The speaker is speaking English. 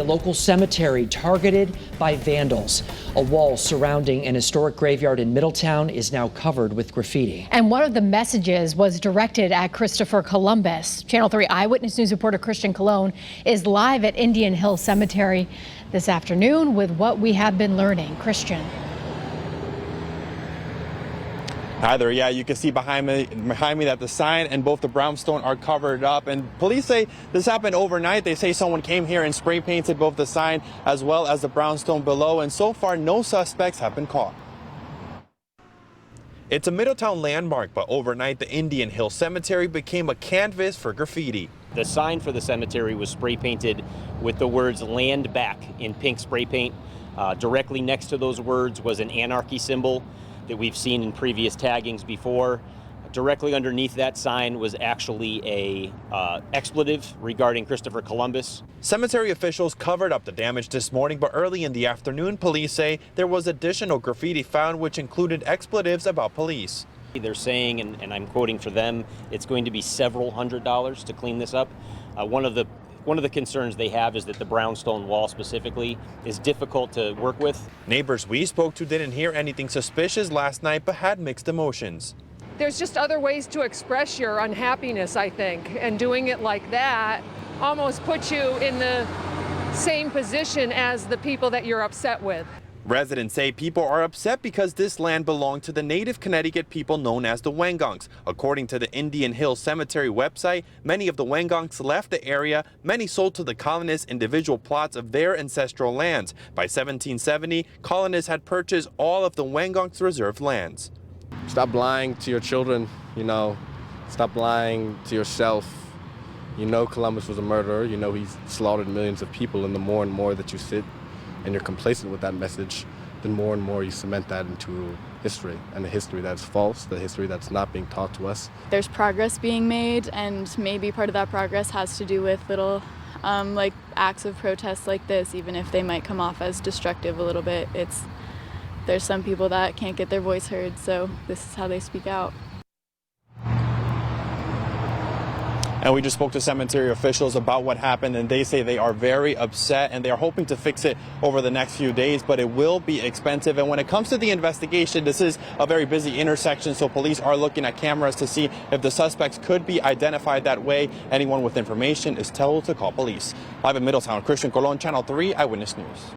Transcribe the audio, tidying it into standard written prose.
A local cemetery targeted by vandals. A wall surrounding an historic graveyard in Middletown is now covered with graffiti. And one of the messages was directed at Christopher Columbus. Channel 3 Eyewitness News reporter Christian Colon is live at Indian Hill Cemetery this afternoon with what we have been learning. Christian. Hi there. Yeah, you can see behind me that the sign and both the brownstone are covered up. And police say this happened overnight. They say someone came here and spray painted both the sign as well as the brownstone below. And so far, no suspects have been caught. It's a Middletown landmark, but overnight the Indian Hill Cemetery became a canvas for graffiti. The sign for the cemetery was spray painted with the words "Land Back" in pink spray paint. Directly next to those words was an anarchy symbol that we've seen in previous taggings before. Directly underneath that sign was actually a expletive regarding Christopher Columbus. Cemetery officials covered up the damage this morning, but early in the afternoon, police say there was additional graffiti found which included expletives about police. They're saying, and I'm quoting for them, it's going to be several $100s to clean this up. One of the concerns they have is that the brownstone wall specifically is difficult to work with. Neighbors we spoke to didn't hear anything suspicious last night, but had mixed emotions. There's just other ways to express your unhappiness, I think, and doing it like that almost puts you in the same position as the people that you're upset with. Residents say people are upset because this land belonged to the native Connecticut people known as the Wangongs. According to the Indian Hill Cemetery website, many of the Wangongs left the area. Many sold to the colonists individual plots of their ancestral lands. By 1770, colonists had purchased all of the Wangongs' reserved lands. Stop lying to your children, stop lying to yourself. Columbus was a murderer, he's slaughtered millions of people, and the more and more that you sit and you're complacent with that message, then more and more you cement that into history, and a history that's false, the history that's not being taught to us. There's progress being made, and maybe part of that progress has to do with little acts of protest like this, even if they might come off as destructive a little bit. There's some people that can't get their voice heard, so this is how they speak out. And we just spoke to cemetery officials about what happened, and they say they are very upset and they are hoping to fix it over the next few days, but it will be expensive. And when it comes to the investigation, this is a very busy intersection, so police are looking at cameras to see if the suspects could be identified that way. Anyone with information is told to call police. Live in Middletown, Christian Colon, Channel 3 Eyewitness News.